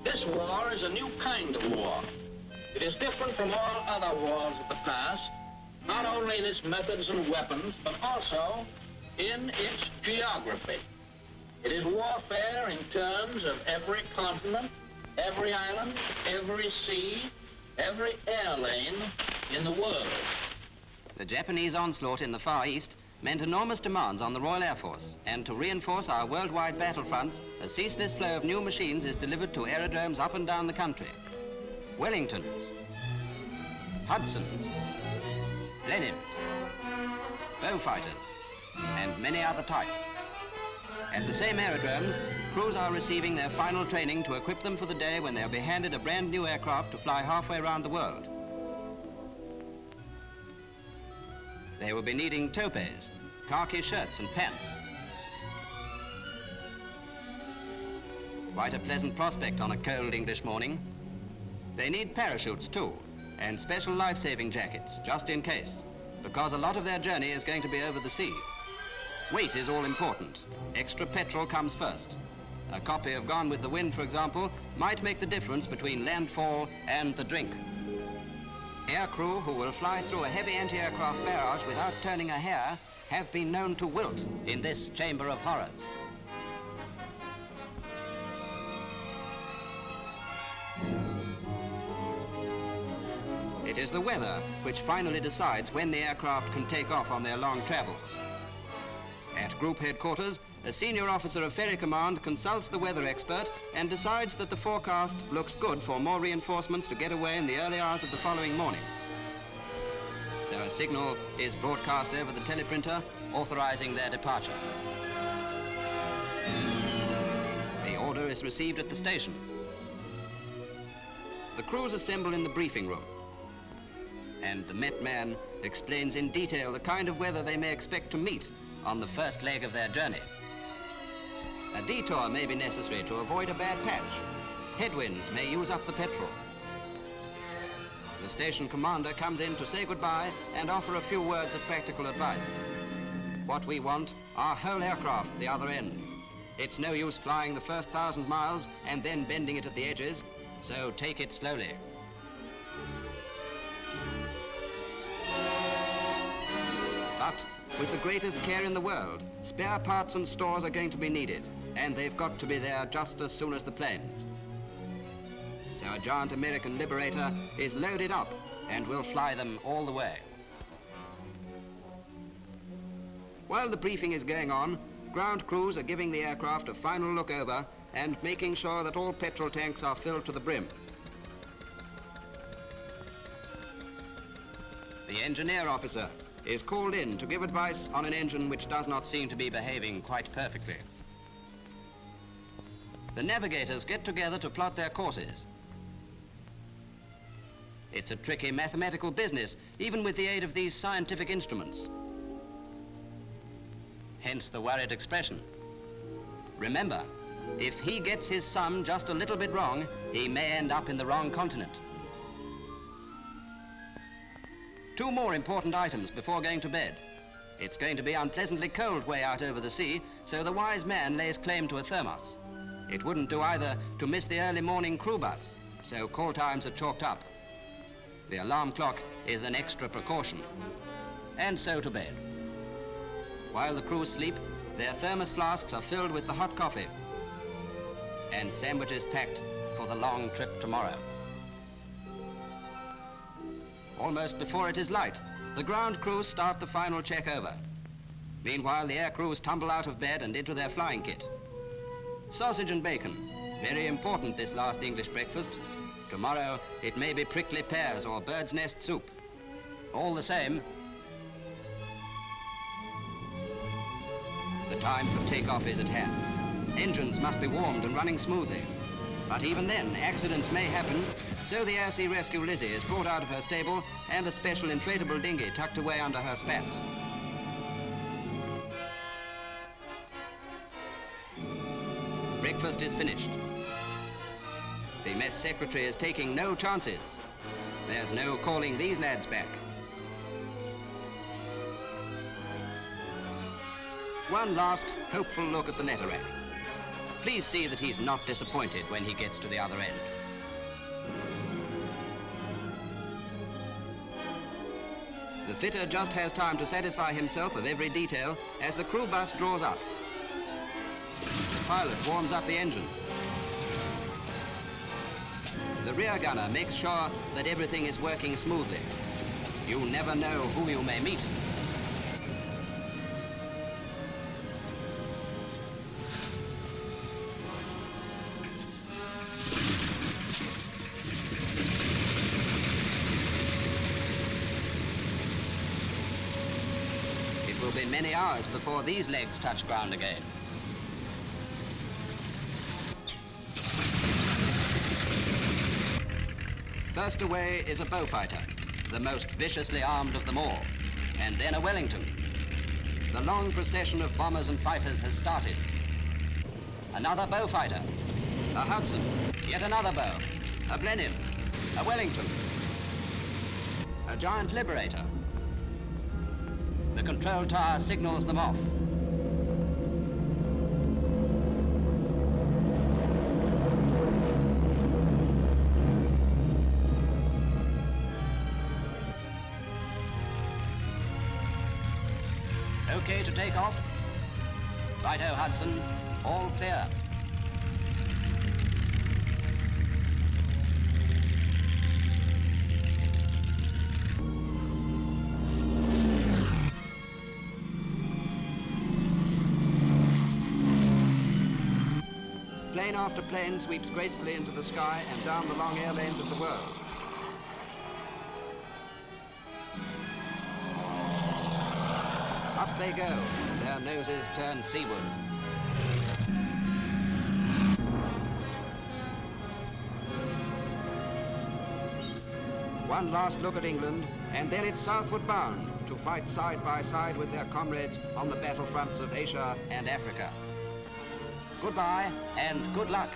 This war is a new kind of war. It is different from all other wars of the past, not only in its methods and weapons, but also in its geography. It is warfare in terms of every continent, every island, every sea, every air lane in the world. The Japanese onslaught in the Far East meant enormous demands on the Royal Air Force, and to reinforce our worldwide battlefronts, a ceaseless flow of new machines is delivered to aerodromes up and down the country. Wellingtons, Hudsons, Blenheims, Beaufighters, and many other types. At the same aerodromes, crews are receiving their final training to equip them for the day when they'll be handed a brand new aircraft to fly halfway around the world. They will be needing topes, khaki shirts and pants. Quite a pleasant prospect on a cold English morning. They need parachutes too, and special life-saving jackets, just in case, because a lot of their journey is going to be over the sea. Weight is all important. Extra petrol comes first. A copy of Gone with the Wind, for example, might make the difference between landfall and the drink. Air crew who will fly through a heavy anti-aircraft barrage without turning a hair have been known to wilt in this chamber of horrors. It is the weather which finally decides when the aircraft can take off on their long travels. At group headquarters, a senior officer of Ferry Command consults the weather expert and decides that the forecast looks good for more reinforcements to get away in the early hours of the following morning. So a signal is broadcast over the teleprinter authorizing their departure. The order is received at the station. The crews assemble in the briefing room, and the Met man explains in detail the kind of weather they may expect to meet on the first leg of their journey. A detour may be necessary to avoid a bad patch. Headwinds may use up the petrol. The station commander comes in to say goodbye and offer a few words of practical advice. What we want are whole aircraft at the other end. It's no use flying the first 1,000 miles and then bending it at the edges, so take it slowly. But with the greatest care in the world, spare parts and stores are going to be needed, and they've got to be there just as soon as the planes. So a giant American Liberator is loaded up and will fly them all the way. While the briefing is going on, ground crews are giving the aircraft a final look over and making sure that all petrol tanks are filled to the brim. The engineer officer is called in to give advice on an engine which does not seem to be behaving quite perfectly. The navigators get together to plot their courses. It's a tricky mathematical business, even with the aid of these scientific instruments. Hence the worried expression. Remember, if he gets his sum just a little bit wrong, he may end up in the wrong continent. Two more important items before going to bed. It's going to be unpleasantly cold way out over the sea, so the wise man lays claim to a thermos. It wouldn't do either to miss the early morning crew bus, so call times are chalked up. The alarm clock is an extra precaution. And so to bed. While the crew sleep, their thermos flasks are filled with the hot coffee and sandwiches packed for the long trip tomorrow. Almost before it is light, the ground crews start the final check over. Meanwhile, the air crews tumble out of bed and into their flying kit. Sausage and bacon, very important this last English breakfast. Tomorrow, it may be prickly pears or bird's nest soup. All the same, the time for takeoff is at hand. Engines must be warmed and running smoothly. But even then, accidents may happen, so the Air Sea Rescue Lizzie is brought out of her stable and a special inflatable dinghy tucked away under her spats. Breakfast is finished. The mess secretary is taking no chances. There's no calling these lads back. One last hopeful look at the Netterack. Please see that he's not disappointed when he gets to the other end. The fitter just has time to satisfy himself of every detail as the crew bus draws up. The pilot warms up the engines. The rear gunner makes sure that everything is working smoothly. You never know who you may meet. It will be many hours before these legs touch ground again. First away is a Beaufighter, the most viciously armed of them all, and then a Wellington. The long procession of bombers and fighters has started. Another Beaufighter, a Hudson, yet another Bow, a Blenheim, a Wellington, a giant Liberator. The control tower signals them off. Okay to take off? Righto, Hudson. All clear. Plane after plane sweeps gracefully into the sky and down the long air lanes of the world. Up they go, their noses turned seaward. One last look at England, and then it's southward bound to fight side by side with their comrades on the battlefronts of Asia and Africa. Goodbye and good luck.